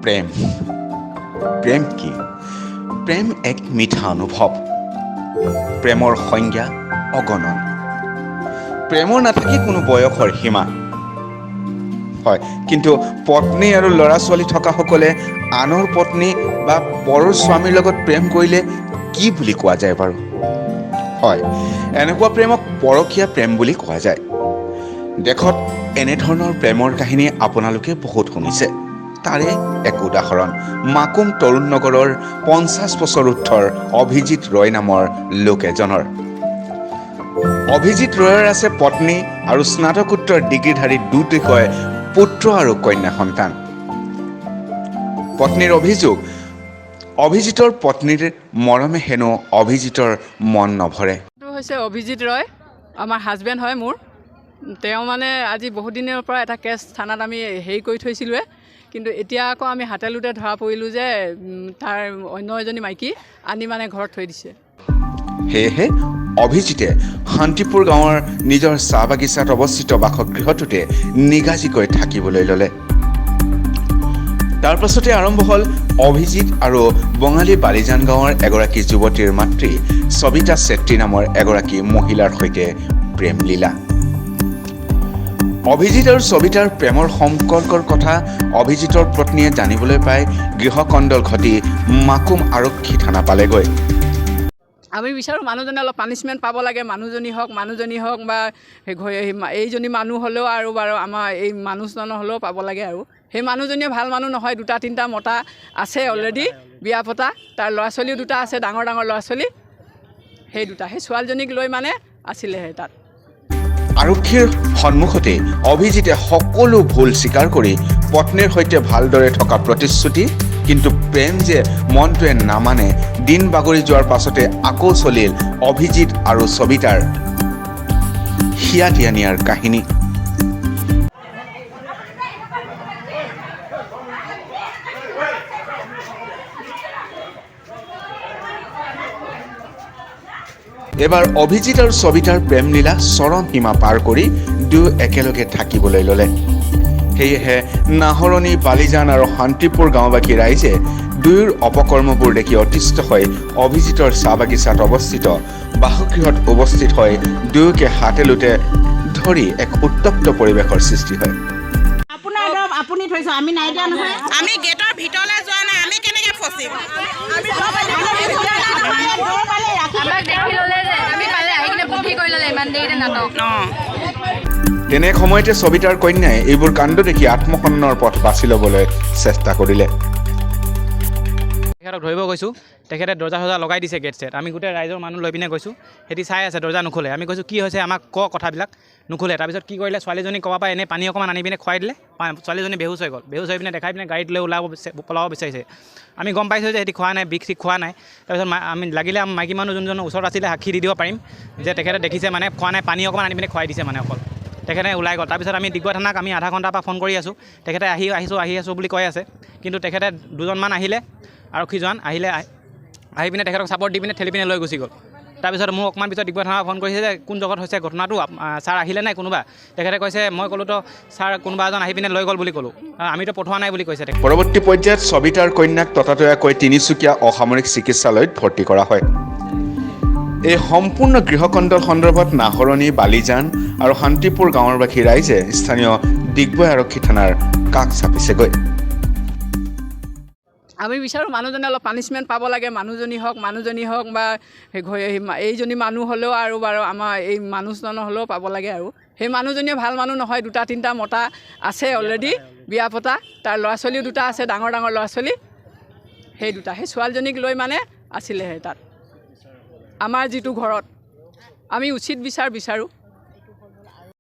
প্ৰেম প্ৰেম কি? প্ৰেম এক মিঠা অনুভৱ। প্ৰেমৰ সংজ্ঞা অগণন। প্ৰেমৰ নাথাকে কোনো বয়সৰ সীমা। হয়, কিন্তু পত্নী আৰু ল'ৰা ছোৱালী থকাসকলে আনৰ পত্নী বা পৰৰ স্বামীৰ লগত প্ৰেম কৰিলে কি বুলি কোৱা যায় বাৰু? হয়, এনেকুৱা প্ৰেমক পৰকীয়া প্ৰেম বুলি কোৱা যায়। দেশত এনেধৰণৰ প্ৰেমৰ কাহিনী আপোনালোকে বহুত শুনিছে। তাৰে এক উদাহৰণ মাকুম তৰুণ নগৰৰ 50 বছৰ উৰ্ধৰ অভিজিত ৰয় নামৰ লোক এজনৰ। অভিজিত ৰয়ৰ আছে পত্নী আৰু স্নাতকোত্তৰ ডিগ্ৰীধাৰী দুটিকৈ পুত্ৰ আৰু কন্যা সন্তান। পত্নীৰ অভিযোগ, অভিজিতৰ পত্নীৰ মৰমে হেনো অভিজিতৰ মন নভৰে। এইটো হৈছে অভিজিত ৰয়, আমাৰ হাজবেণ্ড হয় মোৰ। তেওঁ মানে আজি বহুত দিনৰ পৰা এটা কেছ থানাত আমি হেৰি কৰি থৈছিলোঁৱে, কিন্তু এতিয়া আকৌ আমি হাতে লোতে ধৰা পৰিলোঁ যে তাৰ অন্য এজনী মাইকী আনি মানে ঘৰত থৈ দিছে। সেয়েহে অভিজিতে শান্তিপুৰ গাঁৱৰ নিজৰ চাহ বাগিচাত অৱস্থিত বাসগৃহটোতে নিগাজিকৈ থাকিবলৈ ল'লে। তাৰ পাছতে আৰম্ভ হ'ল অভিজিত আৰু বঙালী বালিজান গাঁৱৰ এগৰাকী যুৱতীৰ মাতৃ সবিতা চেত্ৰী নামৰ এগৰাকী মহিলাৰ সৈতে প্ৰেম লীলা। অভিজিত আৰু সবিতাৰ প্ৰেমৰ সম্পৰ্কৰ কথা অভিজিতৰ পত্নীয়ে জানিবলৈ পাই গৃহকণ্ডল ঘটি মাকুম আৰক্ষী থানা পালেগৈ। আমি বিচাৰোঁ মানুহজনে অলপ পানিছমেণ্ট পাব লাগে। মানুহজনী হওক বা এইজনী মানুহ হ'লেও আৰু বাৰু আমাৰ এই মানুহজনৰ হ'লেও পাব লাগে আৰু। সেই মানুহজনীয়ে ভাল মানুহ নহয়। 2-3টা মতা আছে অলৰেডি বিয়া পতা। তাৰ ল'ৰা ছোৱালীও 2টা আছে, ডাঙৰ ল'ৰা ছোৱালী। সেই ছোৱালীজনীক লৈ মানে আছিলেহে তাত। আৰক্ষীৰ সন্মুখতে অভিজিতে সকলো ভুল স্বীকাৰ কৰি পত্নীৰ সৈতে ভালদৰে থকা প্ৰতিশ্ৰুতি, কিন্তু প্ৰেম যে মনটোৱে নামানে, দিন বাগৰি যোৱাৰ পাছতে আকৌ চলিল অভিজিত আৰু সবিতাৰ হিয়া দিয়া নিয়াৰ কাহিনী। এবাৰ অভিজিত আৰু সবিতাৰ প্ৰেম লীলা চৰম সীমা পাৰ কৰি দুয়ো একেলগে থাকিবলৈ ল'লে। সেয়েহে নাহৰণি, বালিজান আৰু শান্তিপুৰ গাঁওবাসী ৰাইজে দুয়োৰ অপকৰ্মবোৰ দেখি অতিষ্ঠ হৈ অভিজিতৰ চাহ বাগিচাত অৱস্থিত বাসগৃহত উপস্থিত হৈ দুয়োকে হাতে লোতে ধৰি এক উত্তপ্ত পৰিৱেশৰ সৃষ্টি হয়। আপুনি থৈছো, আমি নাই দিয়া নহয়। আমি গেটৰ ভিতৰলৈ যোৱা নাই, আমি কেনেকে ফচিম? তেনে সময়তে সবিতাৰ কন্যাই এইবোৰ কাণ্ড দেখি আত্মসন্মানৰ পথ বাছি ল'বলৈ চেষ্টা কৰিলে। তেখেতক ধৰিব গৈছোঁ, তেখেতে দৰ্জা চৰ্জা লগাই দিছে গেট ছেট। আমি গোটেই ৰাইজৰ মানুহ লৈ পিনে গৈছোঁ, সিহঁতি চাই আছে, দৰ্জা নোখোলে। আমি কৈছোঁ কি হৈছে আমাক কথাবিলাক নোখোলে। তাৰপিছত কি কৰিলে, ছোৱালীজনী ক'ৰবাৰ পৰা এনেই পানী অকণমান আনি পিনে খুৱাই দিলে। ছোৱালীজনী বেহুচ হৈ গ'ল। বেহুচ হৈ পিনে দেখাই পিনে গাড়ীত লৈ পলাব বিচাৰিছে। আমি গম পাইছোঁ যে সিহঁতি খোৱা নাই, বিষ ঠিক খোৱা নাই। তাৰপিছত আমি লাগিলে মাইকী মানুহ যোনজন ওচৰত আছিলে সাক্ষী দি দিব পাৰিম যে তেখেতে দেখিছে মানে খোৱা নাই, পানী অকণমান আনি পিনে খুৱাই দিছে মানে অকল। তেখেতে ওলাই গ'ল। তাৰপিছত আমি ডিগবৈ থানাক আমি আধা ঘণ্টাৰ পৰা ফোন কৰি আছোঁ। তেখেতে আহি আছোঁ বুলি কৈ আছে, কিন্তু তেখেতে 2জনমান আহিলে, আৰক্ষীজন আহি পিনে তেখেতক চাপৰ্ট দি পিনে ঠেলি পিনে লৈ গুচি গ'ল। তাৰপিছত মোক অকণমান পিছত ডিগবৈ থানা ফোন কৰিছে যে কোন জগত হৈছে ঘটনাটো, ছাৰ আহিলে নাই কোনোবা? তেখেতে কৈছে, মই ক'লোঁ তো ছাৰ কোনোবা এজন আহি পিনে লৈ গ'ল বুলি ক'লোঁ, আমিতো পঠোৱা নাই বুলি কৈছে। পৰৱৰ্তী পৰ্যায়ত সবিতাৰ কন্যাক ততাতৈয়াকৈ তিনিচুকীয়া অসামৰিক চিকিৎসালয়ত ভৰ্তি কৰা হয়। এই সম্পূৰ্ণ গৃহকণ্ডল সন্দৰ্ভত নাহৰণি, বালিজান আৰু শান্তিপুৰ গাঁৱৰবাসী ৰাইজে স্থানীয় ডিগবৈ আৰক্ষী থানাৰ কাষ চাপিছেগৈ। আমি বিচাৰোঁ মানুহজনে অলপ পানিছমেণ্ট পাব লাগে। মানুহজনী হওক বা এইজনী মানুহ হ'লেও আৰু বাৰু আমাৰ এই মানুহজনৰ হ'লেও পাব লাগে আৰু। সেই মানুহজনীয়ে ভাল মানুহ নহয়। 2-3টা মতা আছে অলৰেডি বিয়া পতা। তাৰ ল'ৰা ছোৱালীও 2টা আছে, ডাঙৰ ল'ৰা ছোৱালী। সেই ছোৱালীজনীক লৈ মানে আছিলেহে তাত। আমাৰ যিটো ঘৰত আমি উচিত বিচাৰোঁ।